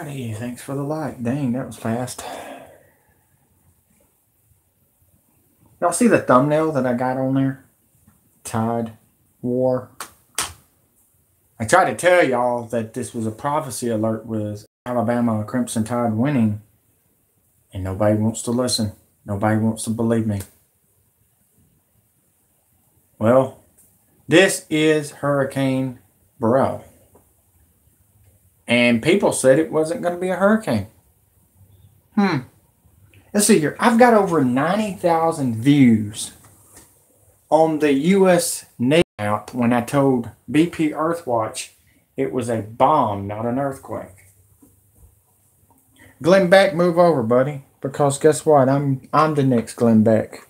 Alrighty, thanks for the like. Dang, that was fast. Y'all see the thumbnail that I got on there? Tide War. I tried to tell y'all that this was a prophecy alert with Alabama Crimson Tide winning, and nobody wants to listen. Nobody wants to believe me. Well, this is Hurricane Beryl. And people said it wasn't going to be a hurricane. Let's see here. I've got over 90,000 views on the U.S. Navy account when I told BP Earthwatch it was a bomb, not an earthquake. Glenn Beck, move over, buddy. Because guess what? I'm the next Glenn Beck.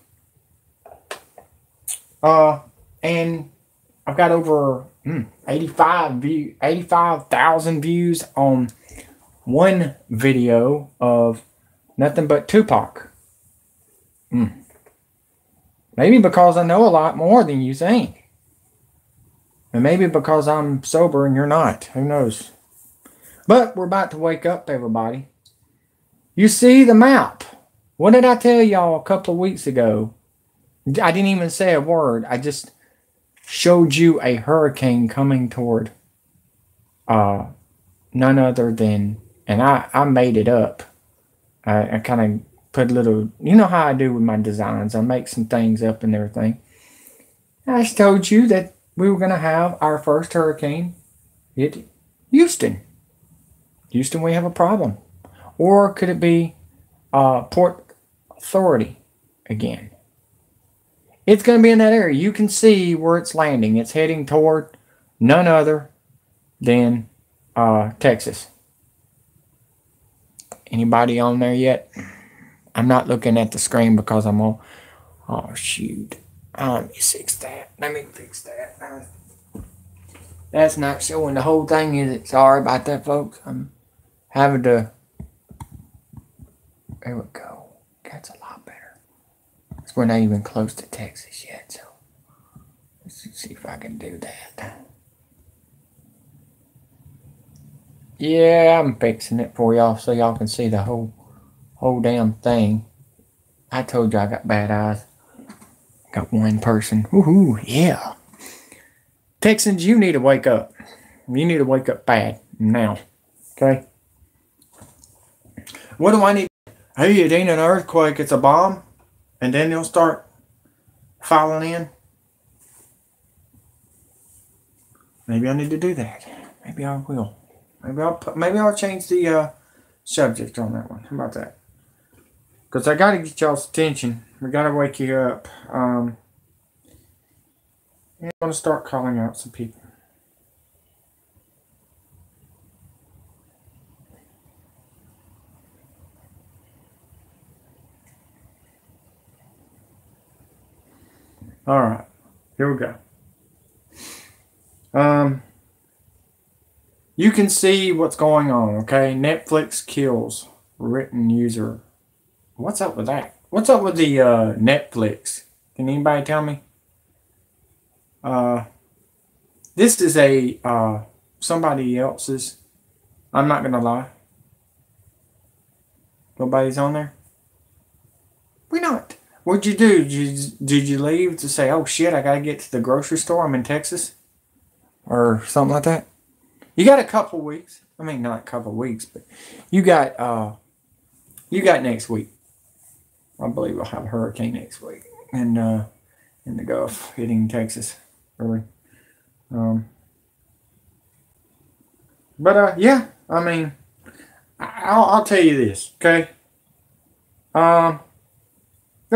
And I've got over 85,000 views on one video of nothing but Tupac. Maybe because I know a lot more than you think. And maybe because I'm sober and you're not. Who knows? But we're about to wake up, everybody. You see the map. What did I tell y'all a couple of weeks ago? I didn't even say a word. I just showed you a hurricane coming toward none other than, and I made it up. I kind of put a little, you know how I do with my designs. I make some things up and everything. I just told you that we were going to have our first hurricane hit Houston. Houston, we have a problem. Or could it be Port Authority again? It's going to be in that area. You can see where it's landing. It's heading toward none other than Texas. Anybody on there yet? I'm not looking at the screen because I'm on. Oh, shoot. Let me fix that. Let me fix that. That's not showing the whole thing, is it? Sorry about that, folks. I'm having to. There we go. That's a lot better. We're not even close to Texas yet, so let's see if I can do that. Yeah, I'm fixing it for y'all so y'all can see the whole damn thing. I told you I got bad eyes. Got one person. Woohoo, yeah. Texans, you need to wake up. You need to wake up bad now. Okay? What do I need? Hey, it ain't an earthquake, it's a bomb. And then they'll start filing in. Maybe I need to do that. Maybe I will. Maybe I'll change the subject on that one. How about that? Because I got to get y'all's attention. We got to wake you up. I'm going to start calling out some people. All right, here we go. You can see what's going on, okay? Netflix kills written user. What's up with that? What's up with the Netflix? Can anybody tell me? This is a somebody else's. I'm not gonna lie. Nobody's on there. We're not. What'd you do? Did you leave to say, oh shit, I gotta get to the grocery store, I'm in Texas? Or something like that? You got a couple weeks. I mean, not a couple weeks, but you got next week. I believe we'll have a hurricane next week. And in the Gulf hitting Texas early. But yeah, I mean, I'll tell you this, okay? The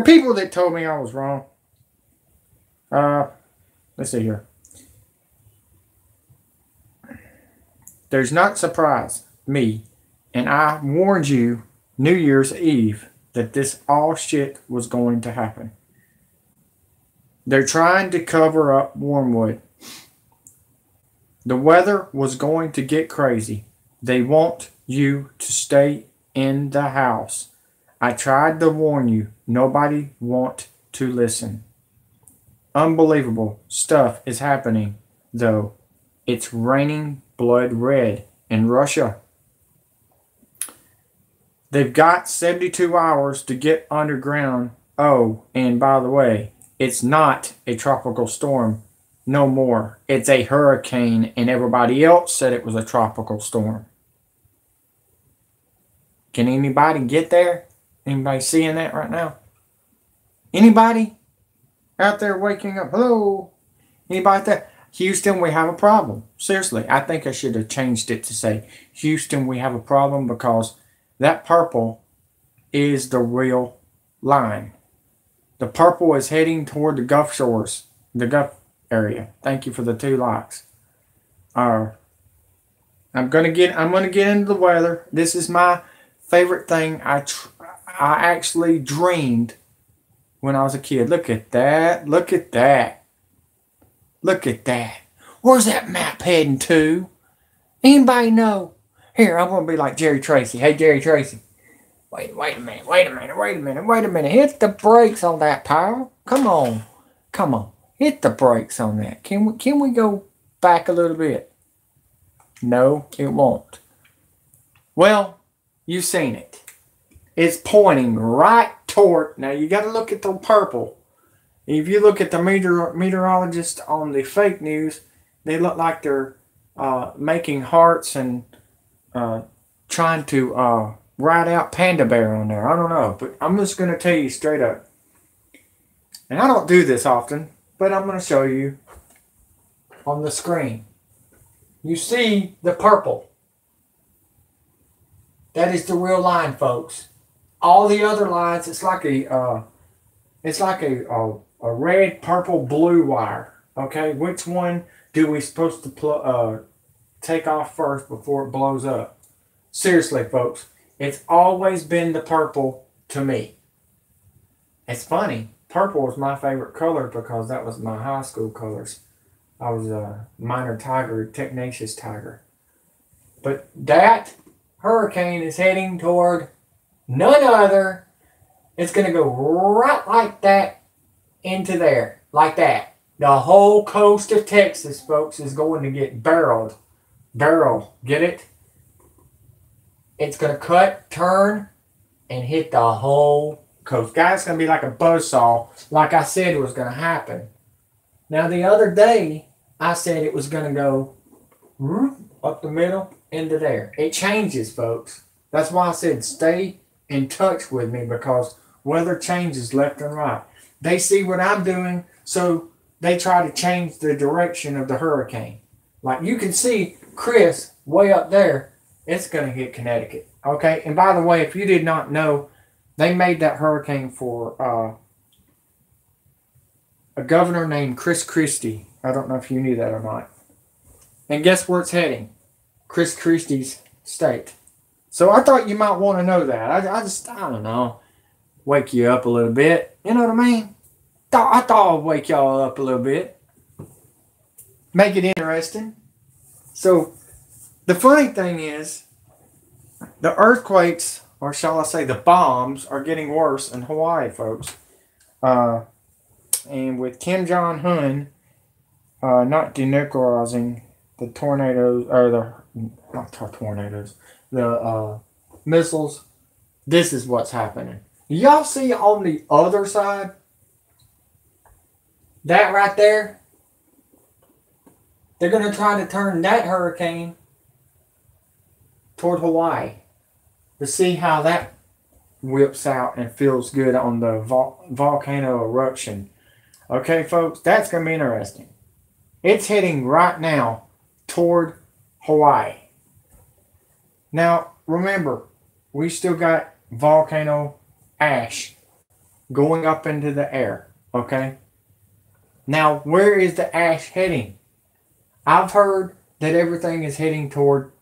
people that told me I was wrong, let's see here. There's not surprise me, and I warned you New Year's Eve that this all shit was going to happen. They're trying to cover up Wormwood. The weather was going to get crazy. They want you to stay in the house. I tried to warn you. Nobody want to listen. Unbelievable stuff is happening, though. It's raining blood red in Russia. They've got 72 hours to get underground. Oh, and by the way, it's not a tropical storm no more. It's a hurricane, and everybody else said it was a tropical storm. Can anybody get there? Anybody seeing that right now? Anybody out there waking up? Hello? Anybody there? Houston, we have a problem. Seriously, I think I should have changed it to say, Houston, we have a problem, because that purple is the real line. The purple is heading toward the Gulf Shores, the Gulf area. Thank you for the 2 likes. I'm gonna get into the weather. This is my favorite thing. I actually dreamed when I was a kid. Look at that. Look at that. Look at that. Where's that map heading to? Anybody know? Here, I'm going to be like Jerry Tracy. Hey, Jerry Tracy. Wait a minute. Hit the brakes on that, pal. Come on. Hit the brakes on that. Can we go back a little bit? No, it won't. Well, you've seen it. It's pointing right toward... Now, you got to look at the purple. If you look at the meteorologist on the fake news, they look like they're making hearts and trying to write out Panda Bear on there. I don't know, but I'm just going to tell you straight up. And I don't do this often, but I'm going to show you on the screen. You see the purple. That is the real line, folks. All the other lines, it's like a red, purple, blue wire. Okay, which one do we supposed to take off first before it blows up? Seriously, folks, it's always been the purple to me. It's funny. Purple was my favorite color because that was my high school colors. I was a minor tiger, tenacious tiger. But that hurricane is heading toward none other. It's going to go right like that into there. Like that. The whole coast of Texas, folks, is going to get barreled. Get it? It's going to cut, turn, and hit the whole coast. Guys, it's going to be like a buzzsaw, like I said was going to happen. Now, the other day, I said it was going to go up the middle into there. It changes, folks. That's why I said stay in touch with me, because weather changes left and right. They see what I'm doing, so they try to change the direction of the hurricane. Like you can see Chris way up there, it's going to hit Connecticut. Okay, and by the way, if you did not know, they made that hurricane for a governor named Chris Christie. I don't know if you knew that or not. And guess where it's heading? Chris Christie's state. So I thought you might want to know that. I don't know, wake you up a little bit. You know what I mean? I thought I'd wake y'all up a little bit. Make it interesting. So the funny thing is, the earthquakes, or shall I say the bombs, are getting worse in Hawaii, folks. And with Kim Jong-un not denuclearizing the tornadoes, or the missiles, this is what's happening. Y'all see on the other side? That right there? They're going to try to turn that hurricane toward Hawaii to see how that whips out and feels good on the volcano eruption. Okay, folks, that's going to be interesting. It's heading right now toward Hawaii. Now, remember, we still got volcano ash going up into the air, okay? Now, where is the ash heading? I've heard that everything is heading toward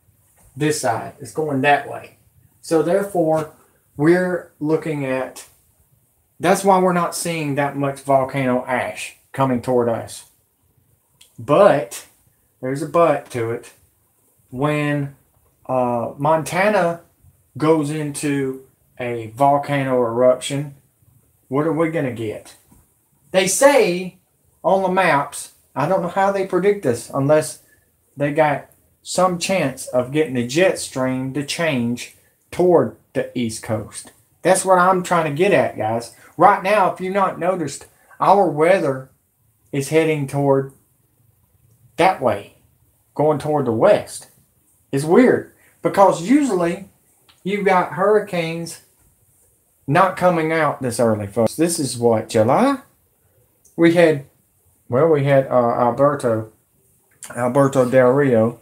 this side. It's going that way. So, therefore, we're looking at... That's why we're not seeing that much volcano ash coming toward us. But, there's a but to it. When Montana goes into a volcano eruption, what are we going to get? They say on the maps, I don't know how they predict this unless they got some chance of getting the jet stream to change toward the East Coast. That's what I'm trying to get at, guys. Right now, if you've not noticed, our weather is heading toward that way, going toward the west. It's weird because usually you've got hurricanes not coming out this early, folks. This is what, July? We had Alberto Del Rio.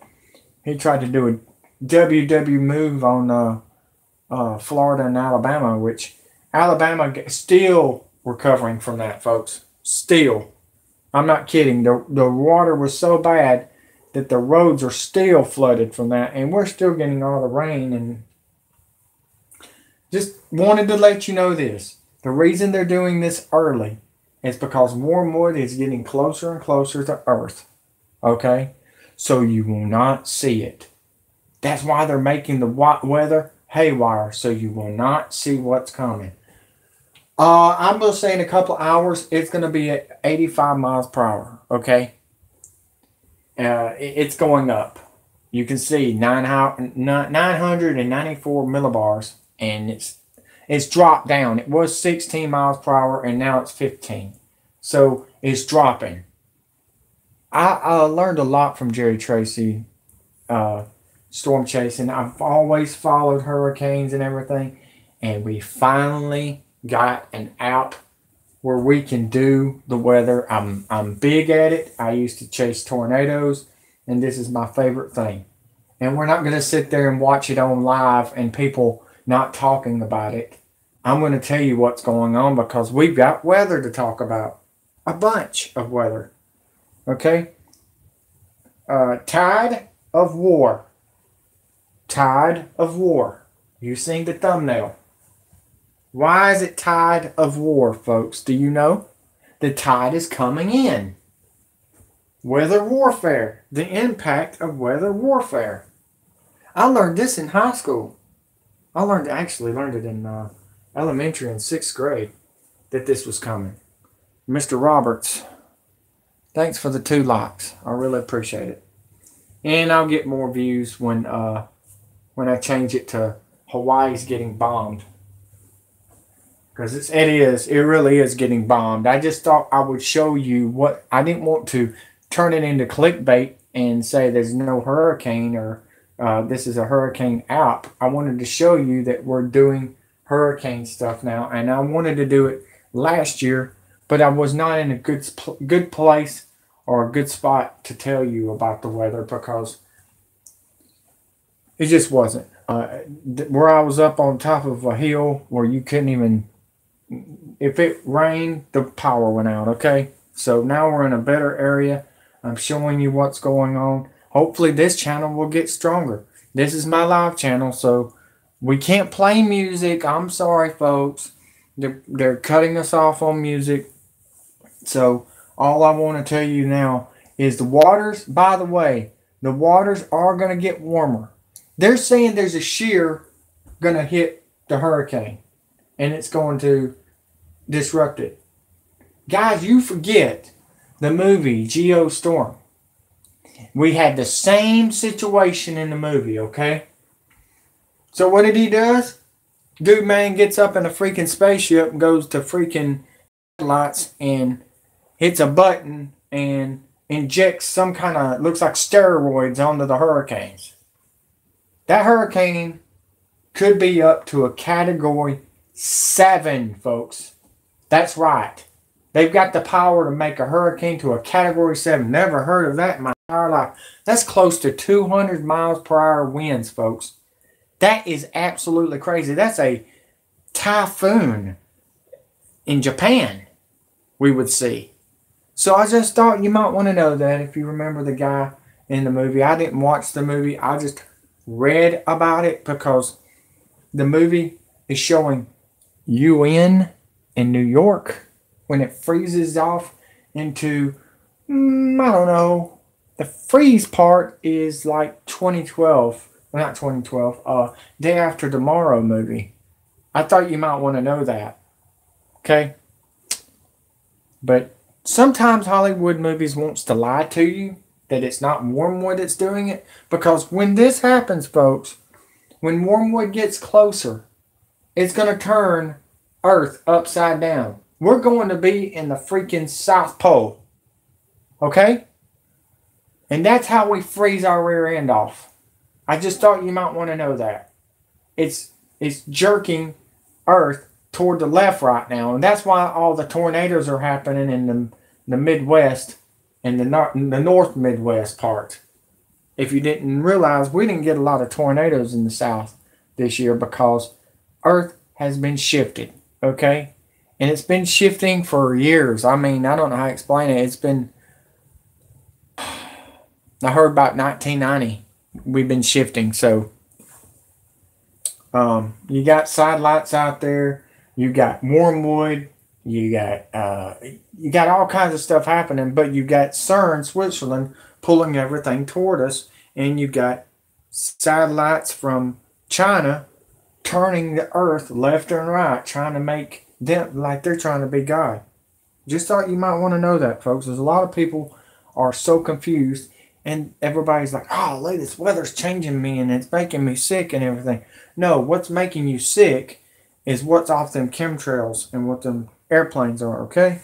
He tried to do a WW move on Florida and Alabama, which Alabama still recovering from that, folks. Still. I'm not kidding. The water was so bad that the roads are still flooded from that, and we're still getting all the rain. And just wanted to let you know this. The reason they're doing this early is because more and more is getting closer and closer to Earth. Okay? So you will not see it. That's why they're making the weather haywire, so you will not see what's coming. I'm going to say in a couple hours, it's going to be at 85 miles per hour. Okay? It's going up. You can see 994 millibars, and it's dropped down. It was 16 miles per hour, and now it's 15. So it's dropping. I learned a lot from Jerry Tracy, storm chasing. I've always followed hurricanes and everything, and we finally got an app where we can do the weather. I'm big at it. I used to chase tornadoes, and this is my favorite thing. And we're not going to sit there and watch it on live and people not talking about it. I'm going to tell you what's going on because we've got weather to talk about. A bunch of weather. Okay? Tide of War. Tide of War. You seen the thumbnail. Why is it Tide of War, folks? Do you know? The tide is coming in. Weather warfare. The impact of weather warfare. I learned this in high school. I actually learned it in elementary in 6th grade that this was coming. Mr. Roberts, thanks for the 2 likes. I really appreciate it. And I'll get more views when I change it to Hawaii's getting bombed. Because it really is getting bombed. I just thought I would show you what, I didn't want to turn it into clickbait and say there's no hurricane or this is a hurricane app. I wanted to show you that we're doing hurricane stuff now. And I wanted to do it last year, but I was not in a good place or a good spot to tell you about the weather because it just wasn't. Where I was up on top of a hill where you couldn't even, if it rained, the power went out, okay? So now we're in a better area. I'm showing you what's going on. Hopefully this channel will get stronger. This is my live channel, so we can't play music. I'm sorry, folks. They're cutting us off on music. So all I want to tell you now is the waters, by the way, the waters are going to get warmer. They're saying there's a shear going to hit the hurricane, and it's going to disrupt it. Guys, you forget the movie Geostorm. We had the same situation in the movie, okay? So what did he do? Dude, man, gets up in a freaking spaceship and goes to freaking lights and hits a button and injects some kind of, looks like steroids onto the hurricanes. That hurricane could be up to a category 7, folks. That's right. They've got the power to make a hurricane to a category 7. Never heard of that in my entire life. That's close to 200 miles per hour winds, folks. That is absolutely crazy. That's a typhoon in Japan, we would see. So I just thought you might want to know that if you remember the guy in the movie. I didn't watch the movie. I just read about it because the movie is showing UN in New York when it freezes off into, I don't know, the freeze part is like 2012. Well, not 2012. Day After Tomorrow movie. I thought you might want to know that. Okay? But sometimes Hollywood movies wants to lie to you that it's not Wormwood that's doing it. Because when this happens, folks, when Wormwood gets closer, it's going to turn Earth upside down. We're going to be in the freaking South Pole. Okay? And that's how we freeze our rear end off. I just thought you might want to know that. It's jerking Earth toward the left right now. And that's why all the tornadoes are happening in the Midwest and the North Midwest part. If you didn't realize, we didn't get a lot of tornadoes in the South this year because Earth has been shifted. Okay? And it's been shifting for years. I mean, I don't know how to explain it. It's been, I heard about 1990. We've been shifting. So, you got satellites out there. You got Wormwood. You got all kinds of stuff happening. But you got CERN, Switzerland, pulling everything toward us. And you got satellites from China turning the Earth left and right, trying to make them like they're trying to be God. Just thought you might want to know that, folks. There's a lot of people are so confused, and everybody's like, oh, look, this weather's changing me, and it's making me sick and everything. No, what's making you sick is what's off them chemtrails and what them airplanes are, okay?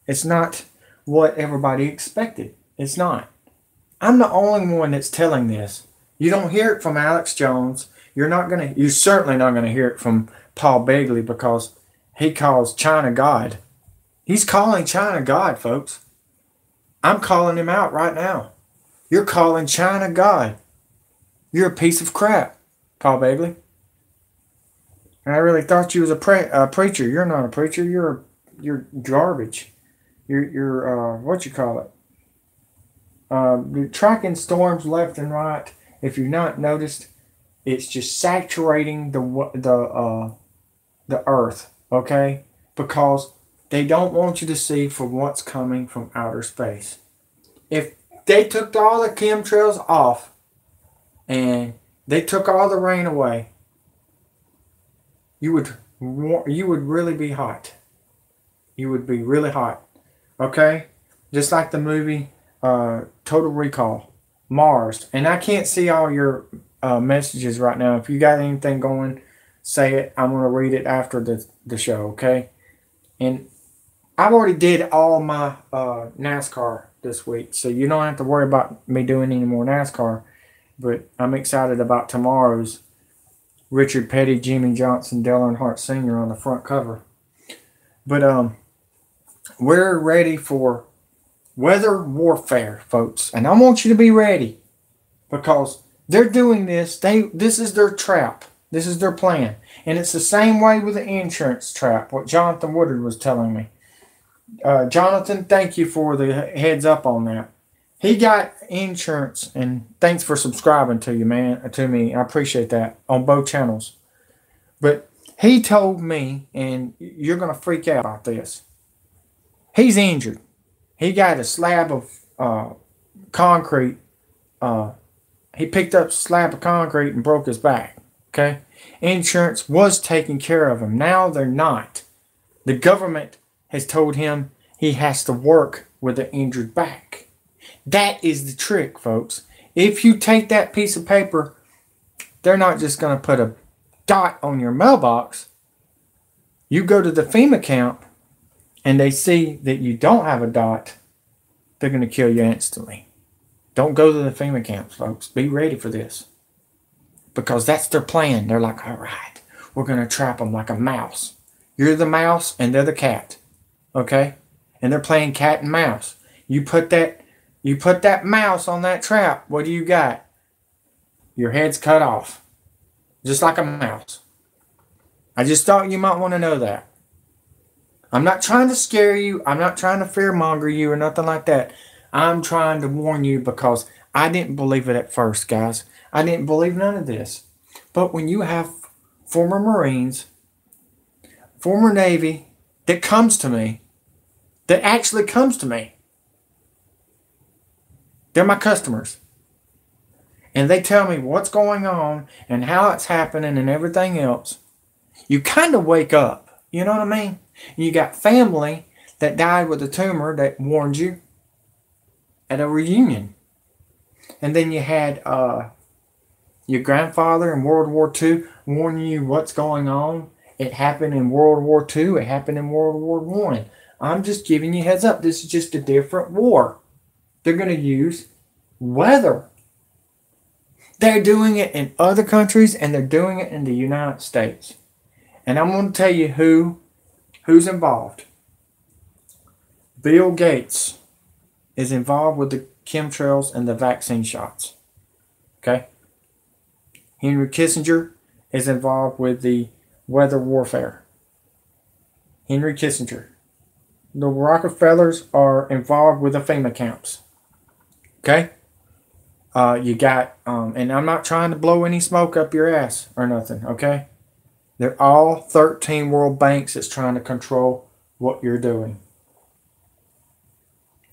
It's not what everybody expected. It's not. I'm the only one that's telling this. You don't hear it from Alex Jones. You're certainly not gonna hear it from Paul Begley, because he calls China God. He's calling China God, folks. I'm calling him out right now. You're calling China God. You're a piece of crap, Paul Begley. And I really thought you was a preacher. You're not a preacher. You're garbage. You're what you call it? You're tracking storms left and right. If you've not noticed, it's just saturating the Earth, okay? Because they don't want you to see from what's coming from outer space. If they took all the chemtrails off and they took all the rain away, you would really be hot. You would be really hot, okay? Just like the movie Total Recall, Mars. And I can't see all your messages right now. If you got anything going, say it. I'm going to read it after the show, okay? And I've already did all my NASCAR this week, so you don't have to worry about me doing any more NASCAR. But I'm excited about tomorrow's Richard Petty, Jimmy Johnson, Dale Earnhardt Sr. on the front cover. But we're ready for weather warfare, folks. And I want you to be ready, because they're doing this. This is their trap. This is their plan. And it's the same way with the insurance trap, what Jonathan Woodard was telling me. Jonathan, thank you for the heads up on that. He got insurance, and thanks for subscribing to me. I appreciate that on both channels. But he told me, and you're going to freak out about this. He's injured. He got a slab of concrete. He picked up a slab of concrete and broke his back. Okay? Insurance was taking care of him. Now they're not. The government has told him he has to work with an injured back. That is the trick, folks. If you take that piece of paper, they're not just going to put a dot on your mailbox. You go to the FEMA camp and they see that you don't have a dot, they're going to kill you instantly. Don't go to the FEMA camps, folks. Be ready for this. Because that's their plan. They're like, all right, we're going to trap them like a mouse. You're the mouse and they're the cat. Okay? And they're playing cat and mouse. You put that mouse on that trap, what do you got? Your head's cut off. Just like a mouse. I just thought you might want to know that. I'm not trying to scare you. I'm not trying to fearmonger you or nothing like that. I'm trying to warn you, because I didn't believe it at first, guys. I didn't believe none of this. But when you have former Marines, former Navy, that actually comes to me, they're my customers. And they tell me what's going on and how it's happening and everything else. You kind of wake up. You know what I mean? You got family that died with a tumor that warned you at a reunion. And then you had Your grandfather in World War II warning you what's going on. It happened in World War II. It happened in World War One. I'm just giving you heads up. This is just a different war. They're going to use weather. They're doing it in other countries, and they're doing it in the United States. And I'm going to tell you who's involved. Bill Gates is involved with the chemtrails and the vaccine shots. Okay? Henry Kissinger is involved with the weather warfare. Henry Kissinger. The Rockefellers are involved with the FEMA camps. Okay? You got, and I'm not trying to blow any smoke up your ass or nothing, okay? They're all 13 world banks that's trying to control what you're doing.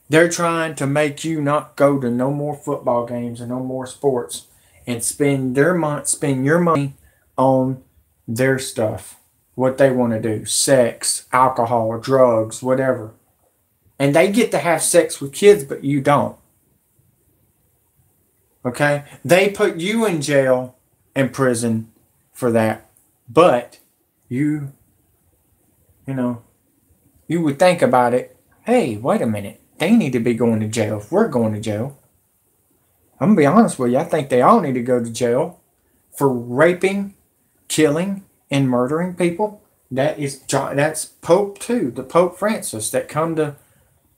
They're trying to make you not go to no more football games and no more sports and spend your money on their stuff. What they want to do. Sex, alcohol, drugs, whatever. And they get to have sex with kids, but you don't. Okay? They put you in jail and prison for that. But you would think about it. Hey, wait a minute. They need to be going to jail if we're going to jail. I'm going to be honest with you. I think they all need to go to jail for raping, killing, and murdering people. That's Pope too. The Pope Francis that come to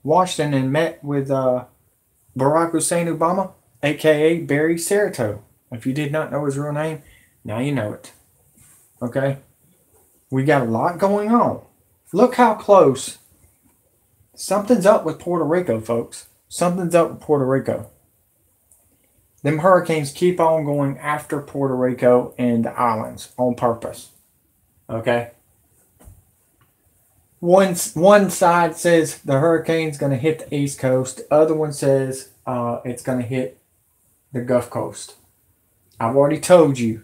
Washington and met with Barack Hussein Obama, a.k.a. Barry Soetoro. If you did not know his real name, now you know it. Okay? We got a lot going on. Look how close. Something's up with Puerto Rico, folks. Something's up with Puerto Rico. Them hurricanes keep on going after Puerto Rico and the islands on purpose. Okay? One side says the hurricane's going to hit the East Coast. The other one says it's going to hit the Gulf Coast. I've already told you.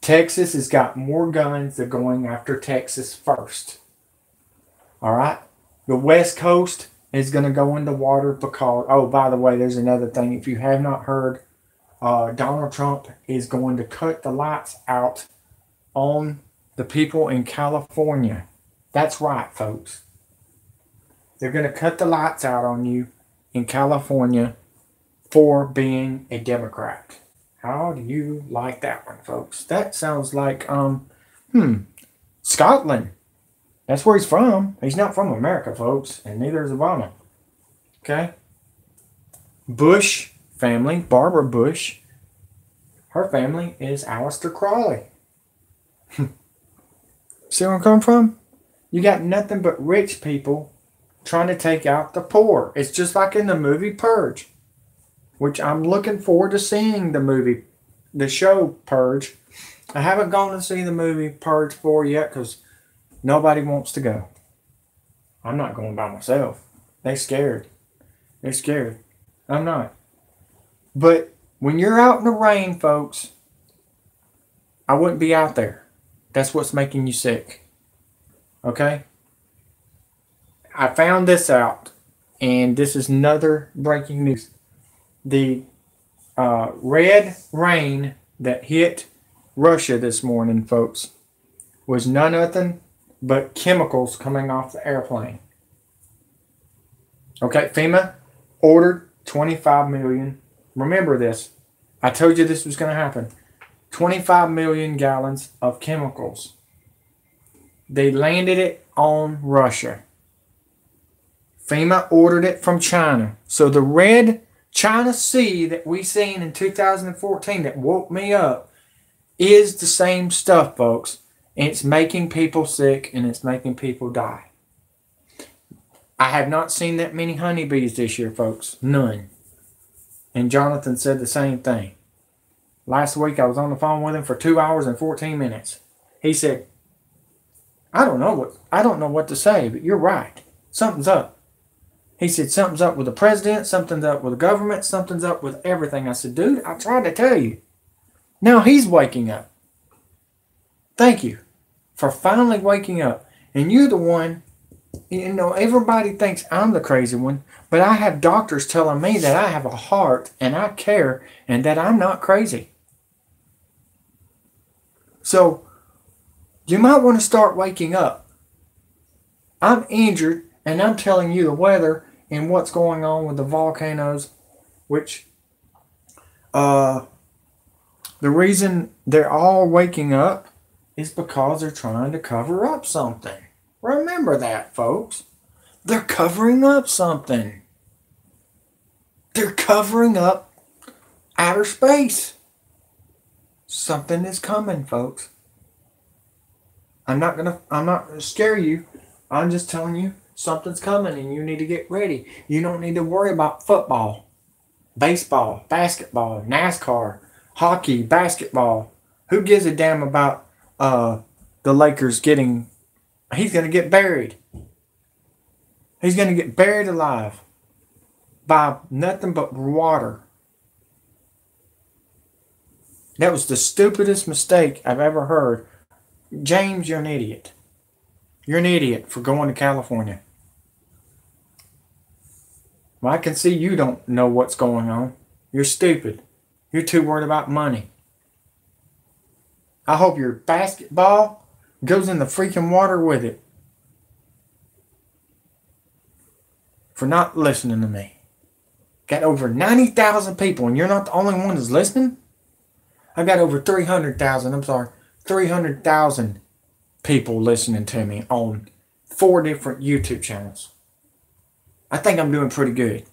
Texas has got more guns. They're going after Texas first. All right? The West Coast is going to go into water because, oh, by the way, there's another thing. If you have not heard, Donald Trump is going to cut the lights out on the people in California. That's right, folks. They're going to cut the lights out on you in California for being a Democrat. How do you like that one, folks? That sounds like, Scotland. That's where he's from. He's not from America, folks, and neither is Obama. Okay? Bush family, Barbara Bush, her family is Aleister Crowley. See where I'm coming from? You got nothing but rich people trying to take out the poor. It's just like in the movie Purge, which I'm looking forward to seeing the show Purge. I haven't gone to see the movie Purge 4 yet because nobody wants to go. I'm not going by myself. They're scared. They're scared. I'm not. But when you're out in the rain, folks, I wouldn't be out there. That's what's making you sick. Okay? I found this out, and this is another breaking news. The red rain that hit Russia this morning, folks, was none other but chemicals coming off the airplane. Okay, FEMA ordered 25 million. Remember this. I told you this was going to happen. 25 million gallons of chemicals. They landed it on Russia. FEMA ordered it from China. So the red China Sea that we seen in 2014 that woke me up is the same stuff, folks. And it's making people sick and it's making people die. I have not seen that many honeybees this year, folks. None. And Jonathan said the same thing. Last week I was on the phone with him for 2 hours and 14 minutes. He said, I don't know what to say, but you're right. Something's up. He said, something's up with the president, something's up with the government, something's up with everything. I said, dude, I tried to tell you. Now he's waking up. Thank you for finally waking up. And you're the one, everybody thinks I'm the crazy one, but I have doctors telling me that I have a heart and I care and that I'm not crazy. So you might want to start waking up. I'm injured, and I'm telling you the weather and what's going on with the volcanoes, which the reason they're all waking up is because they're trying to cover up something. Remember that, folks. They're covering up something. They're covering up outer space. Something is coming, folks. I'm not gonna scare you. I'm just telling you something's coming and you need to get ready. You don't need to worry about football, baseball, basketball, NASCAR, hockey, basketball. Who gives a damn about the Lakers getting... He's going to get buried. He's going to get buried alive by nothing but water. That was the stupidest mistake I've ever heard. James, you're an idiot. You're an idiot for going to California. Well, I can see you don't know what's going on. You're stupid. You're too worried about money. I hope your basketball goes in the freaking water with it. For not listening to me. Got over 90,000 people and you're not the only one that's listening? I got over 300,000 people listening to me on 4 different YouTube channels. I think I'm doing pretty good.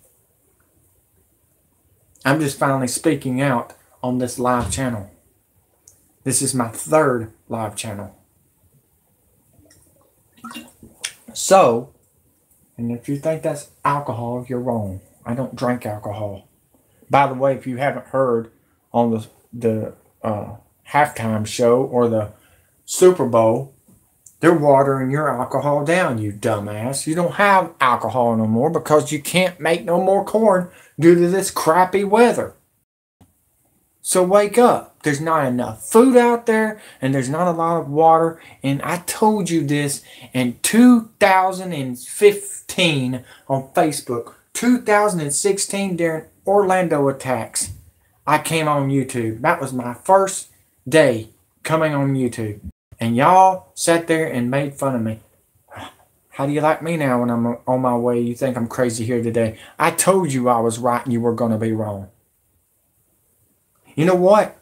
I'm just finally speaking out on this live channel. This is my 3rd live channel. So, and if you think that's alcohol, you're wrong. I don't drink alcohol. By the way, if you haven't heard on the halftime show or the Super Bowl, they're watering your alcohol down, you dumbass. You don't have alcohol no more because you can't make no more corn due to this crappy weather. So wake up. There's not enough food out there and there's not a lot of water. And I told you this in 2015 on Facebook. 2016 during Orlando attacks. I came on YouTube. That was my first day coming on YouTube. And y'all sat there and made fun of me. How do you like me now when I'm on my way? You think I'm crazy here today? I told you I was right and you were going to be wrong. You know what?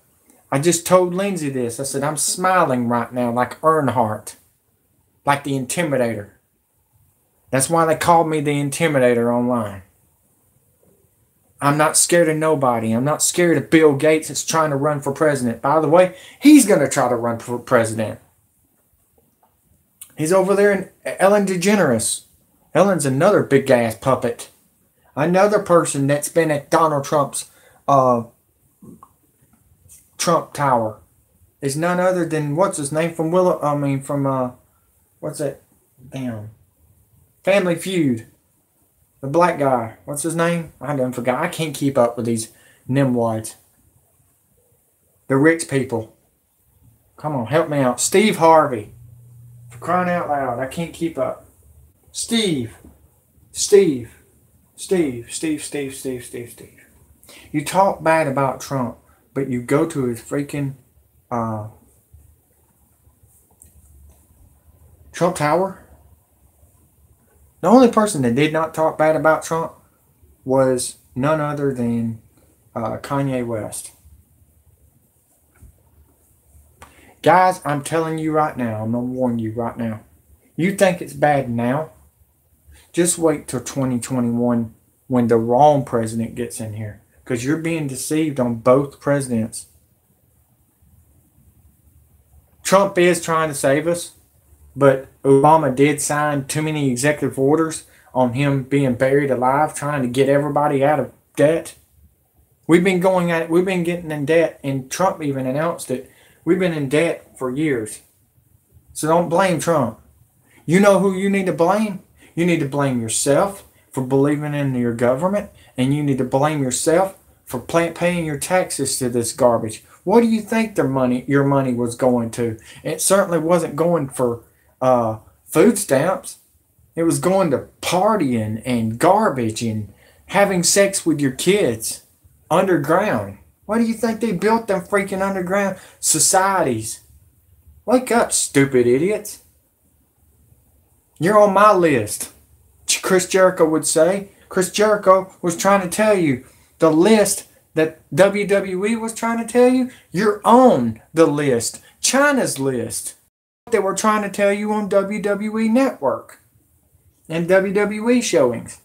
I just told Lindsay this. I said, I'm smiling right now like Earnhardt. Like the Intimidator. That's why they called me the Intimidator online. I'm not scared of nobody. I'm not scared of Bill Gates that's trying to run for president. By the way, he's going to try to run for president. He's over there in Ellen DeGeneres. Ellen's another big ass puppet. Another person that's been at Donald Trump's Trump Tower is none other than, what's his name from what's that? Damn. Family Feud. The black guy. What's his name? I done forgot. I can't keep up with these nimwads. The rich people. Come on, help me out. Steve Harvey. For crying out loud. I can't keep up. Steve. You talk bad about Trump, but you go to his freaking Trump Tower. The only person that did not talk bad about Trump was none other than Kanye West. Guys, I'm telling you right now, I'm going to warn you right now. You think it's bad now? Just wait till 2021 when the wrong president gets in here. Because you're being deceived on both presidents. Trump is trying to save us. But Obama did sign too many executive orders on him being buried alive, trying to get everybody out of debt. We've been getting in debt, and Trump even announced it. We've been in debt for years. So don't blame Trump. You know who you need to blame? You need to blame yourself for believing in your government, and you need to blame yourself for paying your taxes to this garbage. What do you think your money was going to? It certainly wasn't going for food stamps. It was going to partying and garbage and having sex with your kids underground. Why do you think they built them freaking underground societies? Wake up, stupid idiots. You're on my list. Chris Jericho would say. Chris Jericho was trying to tell you the list that WWE was trying to tell you. You're on the list. China's list. They were trying to tell you on WWE Network and WWE showings.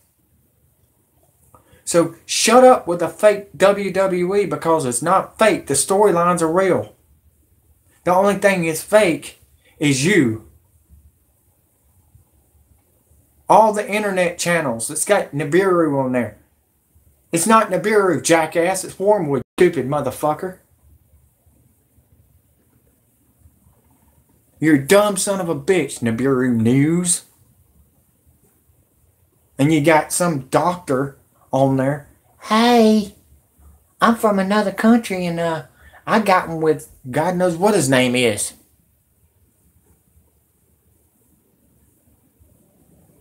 So shut up with the fake WWE, because it's not fake. The storylines are real. The only thing is fake is you. All the internet channels, it's got Nibiru on there. It's not Nibiru, jackass. It's Wormwood, stupid motherfucker. You're a dumb son of a bitch, Nibiru News. And you got some doctor on there. Hey, I'm from another country and I got him with God knows what his name is.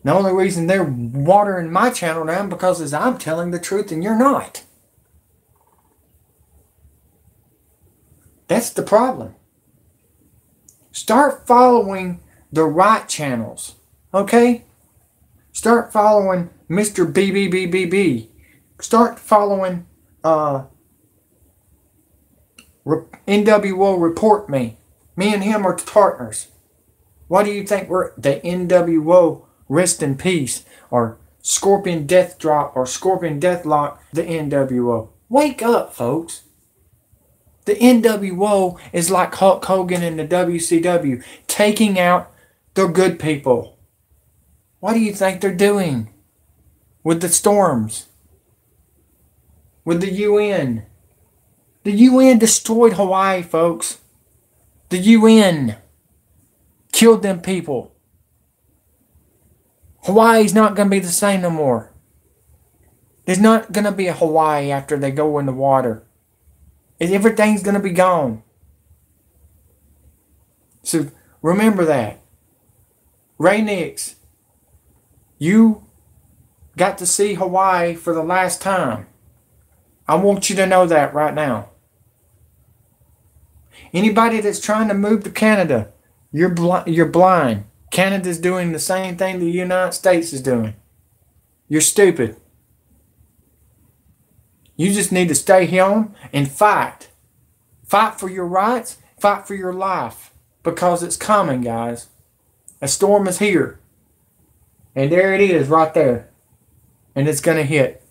The only reason they're watering my channel down because is I'm telling the truth and you're not. That's the problem. Start following the right channels. Okay? Start following Mr. BBBBB. Start following NWO Report Me. Me and him are partners. Why do you think we're the NWO Rest in Peace or Scorpion Death Drop or Scorpion Deathlock, the NWO? Wake up, folks. The NWO is like Hulk Hogan in the WCW, taking out the good people. What do you think they're doing with the storms? With the UN? The UN destroyed Hawaii, folks. The UN killed them people. Hawaii's not going to be the same no more. There's not going to be a Hawaii after they go in the water. Everything's going to be gone. So remember that. Ray Nix, you got to see Hawaii for the last time. I want you to know that right now. Anybody that's trying to move to Canada, you're blind. Canada's doing the same thing the United States is doing. You're stupid. You just need to stay home and fight. Fight for your rights. Fight for your life. Because it's coming, guys. A storm is here. And there it is right there. And it's going to hit.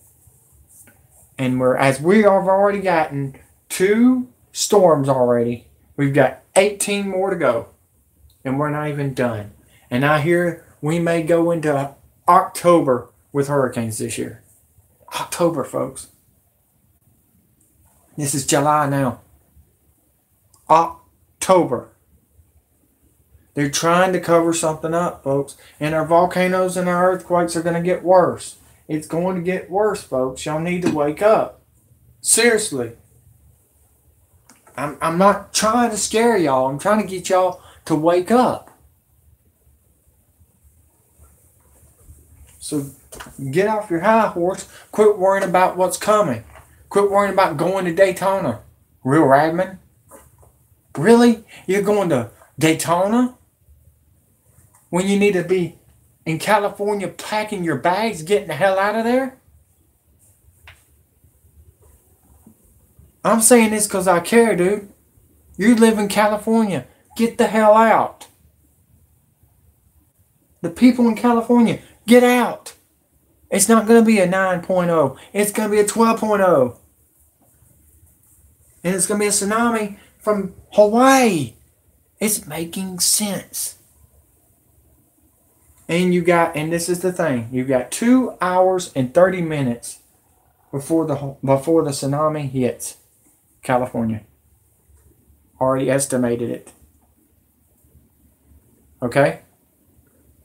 And as we have already gotten 2 storms already, we've got 18 more to go. And we're not even done. And I hear we may go into October with hurricanes this year. October, folks. This is July now. October. They're trying to cover something up, folks. And our volcanoes and our earthquakes are going to get worse. It's going to get worse, folks. Y'all need to wake up. Seriously. I'm not trying to scare y'all. I'm trying to get y'all to wake up. So get off your high horse. Quit worrying about what's coming. Quit worrying about going to Daytona. Real Radman? Really? You're going to Daytona? When you need to be in California packing your bags, getting the hell out of there? I'm saying this because I care, dude. You live in California. Get the hell out. The people in California, get out. It's not going to be a 9.0. It's going to be a 12.0. And it's going to be a tsunami from Hawaii. It's making sense. And and this is the thing, you've got 2 hours and 30 minutes before the tsunami hits California. Already estimated it. Okay?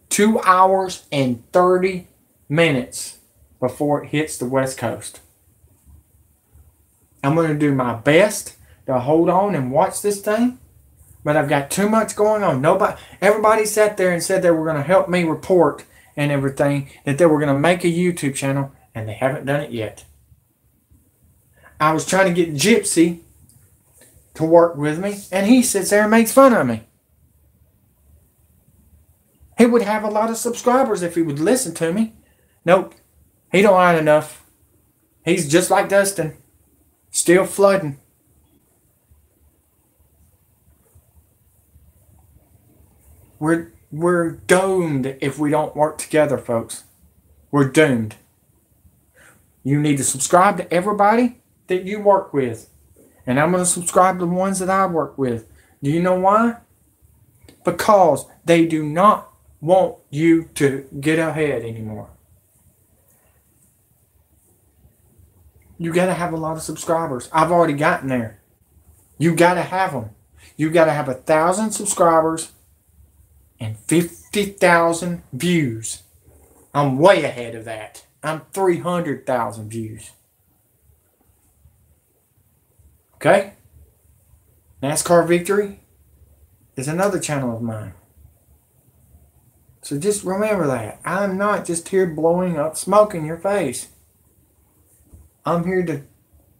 2 hours and 30 minutes before it hits the West Coast. I'm going to do my best to hold on and watch this thing. But I've got too much going on. Everybody sat there and said they were going to help me report and everything, that they were going to make a YouTube channel, and they haven't done it yet. I was trying to get Gypsy to work with me, and he sits there and makes fun of me. He would have a lot of subscribers if he would listen to me. Nope. He don't have enough. He's just like Dustin. Still flooding. We're doomed if we don't work together, folks. We're doomed. You need to subscribe to everybody that you work with. And I'm going to subscribe to the ones that I work with. Do you know why? Because they do not want you to get ahead anymore. You got to have a lot of subscribers. I've already gotten there. You got to have them. You got to have 1,000 subscribers and 50,000 views. I'm way ahead of that. I'm 300,000 views. Okay? NASCAR Victory is another channel of mine. So just remember that. I'm not just here blowing up smoke in your face. I'm here to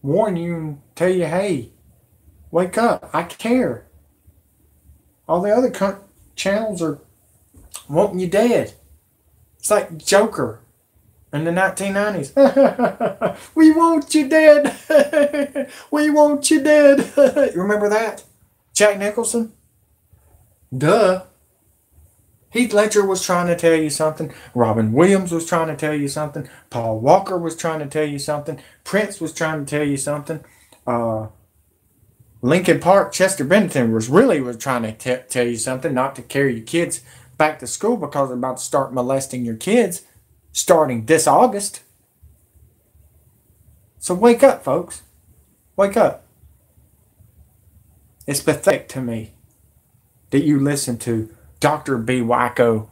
warn you and tell you, hey, wake up. I care. All the other channels are wanting you dead. It's like Joker in the 1990s. We want you dead. We want you dead. You remember that? Jack Nicholson? Duh. Heath Ledger was trying to tell you something. Robin Williams was trying to tell you something. Paul Walker was trying to tell you something. Prince was trying to tell you something. Lincoln Park, Chester Bennington was trying to tell you something, not to carry your kids back to school because they're about to start molesting your kids starting this August. So wake up, folks. Wake up. It's pathetic to me that you listen to Dr. B. Wacko.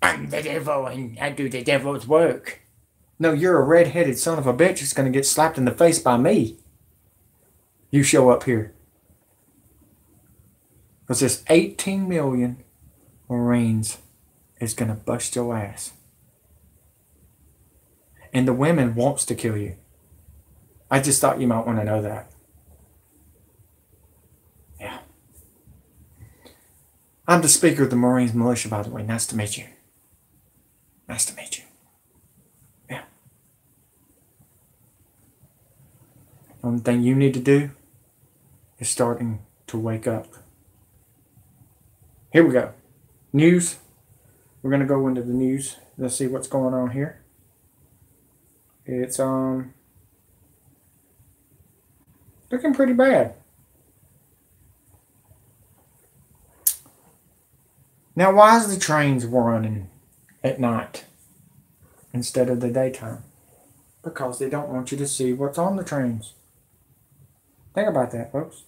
I'm the devil and I do the devil's work. No, you're a red-headed son of a bitch that's going to get slapped in the face by me. You show up here. Because this 18 million Marines is going to bust your ass. And the women wants to kill you. I just thought you might want to know that. Yeah. I'm the Speaker of the Marines Militia, by the way. Nice to meet you. Nice to meet you. Yeah. Only thing you need to do is starting to wake up. Here we go. News. We're going to go into the news. Let's see what's going on here. It's looking pretty bad. Now, why is the trains running at night instead of the daytime? Because they don't want you to see what's on the trains. Think about that, folks.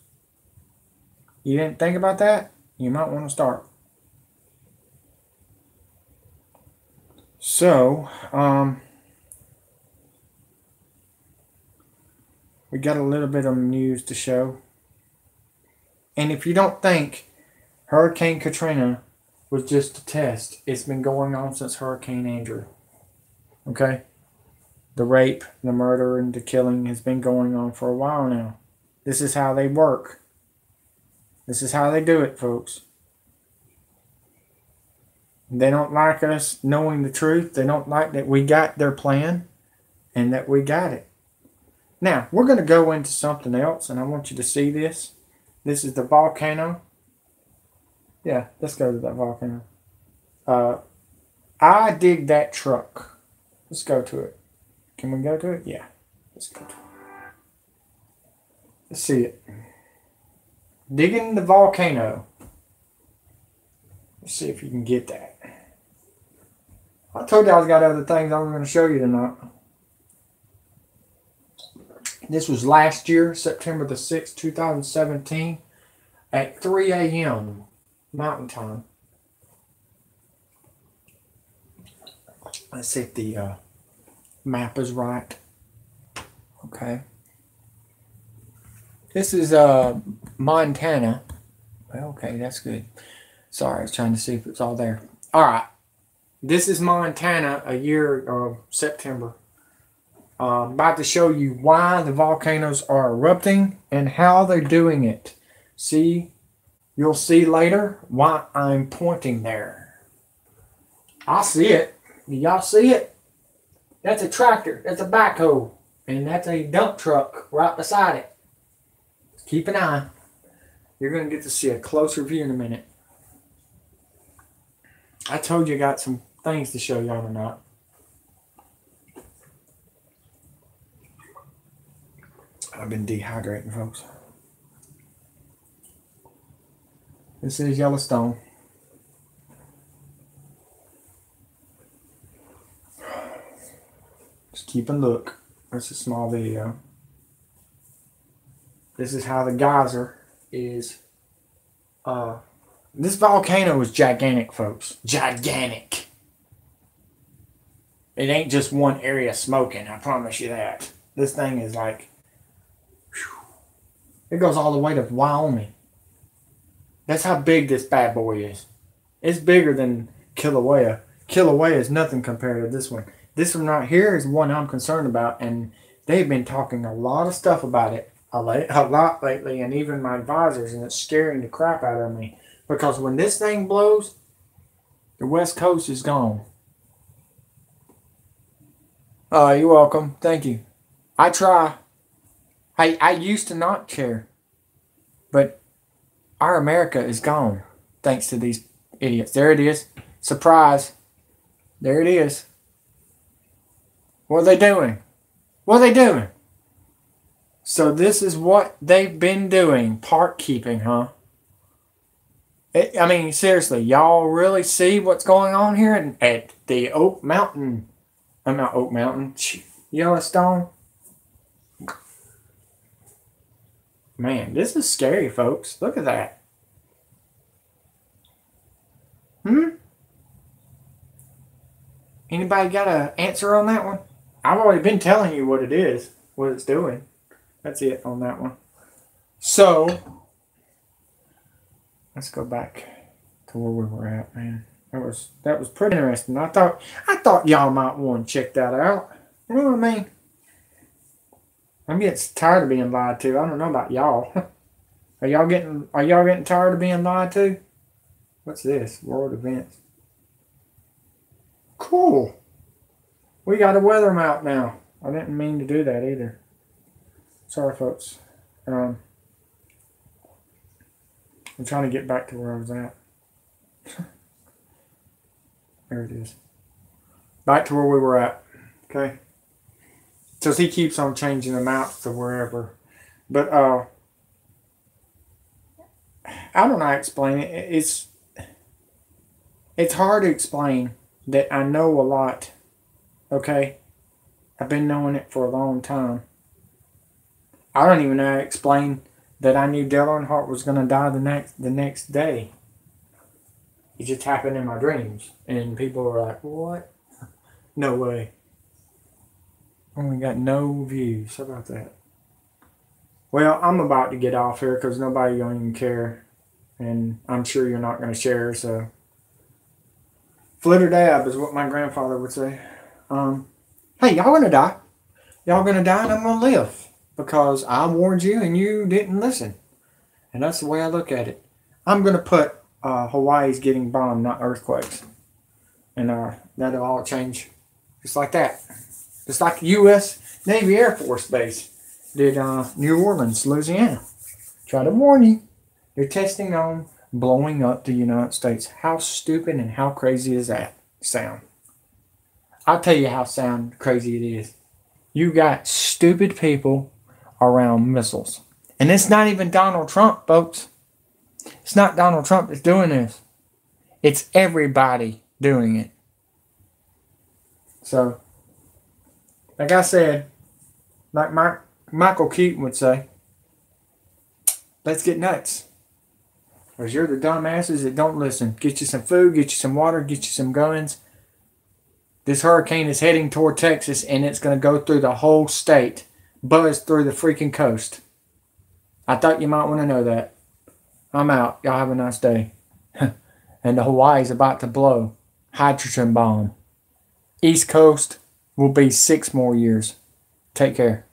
You didn't think about that? You might want to start. So, we got a little bit of news to show. And if you don't think Hurricane Katrina was just a test, it's been going on since Hurricane Andrew. Okay? The rape, the murder, and the killing has been going on for a while now. This is how they work. This is how they do it, folks. They don't like us knowing the truth. They don't like that we got their plan and that we got it. Now, we're going to go into something else, and I want you to see this. This is the volcano. Yeah, let's go to that volcano. I dig that truck. Let's go to it. Can we go to it? Yeah. Let's go to it. Let's see it. Digging the volcano. Let's see if you can get that. I told you I got other things I was going to show you tonight. This was last year, September the 6th, 2017, at 3 a.m. Mountain Time. Let's see if the map is right. Okay. This is Montana. Well, okay, that's good. Sorry, I was trying to see if it's all there. All right. This is Montana, a year of September. About to show you why the volcanoes are erupting and how they're doing it. See, you'll see later why I'm pointing there. I see it. Do y'all see it? That's a tractor. That's a backhoe. And that's a dump truck right beside it. Keep an eye. You're going to get to see a closer view in a minute. I told you I got some things to show y'all tonight. I've been dehydrating, folks. This is Yellowstone. Just keep a look. That's a small video. This is how the geyser is. This volcano is gigantic, folks. Gigantic. It ain't just one area smoking, I promise you that. This thing is like, whew, it goes all the way to Wyoming. That's how big this bad boy is. It's bigger than Kilauea. Kilauea is nothing compared to this one. This one right here is one I'm concerned about, and they've been talking a lot of stuff about it a lot lately, and even my advisors, and it's scaring the crap out of me. Because when this thing blows, the West Coast is gone. You're welcome. Thank you. I try. I used to not care. But our America is gone. Thanks to these idiots. There it is. Surprise. There it is. What are they doing? What are they doing? So this is what they've been doing. Park keeping, huh? I mean, seriously, y'all really see what's going on here at the Oak Mountain? I'm not Oak Mountain. Yellowstone. Man, this is scary, folks. Look at that. Anybody got an answer on that one? I've already been telling you what it is, what it's doing. That's it on that one. So, let's go back to where we were at, man. That was pretty interesting. I thought y'all might want to check that out. You know what I mean? I'm getting tired of being lied to. I don't know about y'all. Are y'all getting tired of being lied to? What's this? World events. Cool. We got a weather map now. I didn't mean to do that either. Sorry, folks. I'm trying to get back to where I was at. There it is. Back to where we were at. Okay. Because he keeps on changing the maps to wherever. But, I don't know how to explain it. It's hard to explain that I know a lot. Okay? I've been knowing it for a long time. I don't even know how to explain that I knew Dale Earnhardt was going to die the next day. It just happened in my dreams. And people were like, what? No way. We got no views. How about that? Well, I'm about to get off here because nobody don't even care. And I'm sure you're not going to share, so. Flitter dab is what my grandfather would say. Hey, y'all going to die. Y'all going to die and I'm going to live. Because I warned you and you didn't listen. And that's the way I look at it. I'm going to put Hawaii's getting bombed, not earthquakes. And that'll all change. Just like that. Just like the U.S. Navy Air Force Base did New Orleans, Louisiana. Try to warn you. They're testing on blowing up the United States. How stupid and how crazy does that sound? I'll tell you how crazy it is. You got stupid people around missiles. And it's not even Donald Trump, folks. It's not Donald Trump that's doing this. It's everybody doing it. So, like I said, like Michael Keaton would say, let's get nuts. Because you're the dumbasses that don't listen. Get you some food, get you some water, get you some guns. This hurricane is heading toward Texas and it's going to go through the whole state. Buzz through the freaking coast. I thought you might want to know that. I'm out. Y'all have a nice day. And the Hawaii's about to blow. Hydrogen bomb. East Coast will be 6 more years. Take care.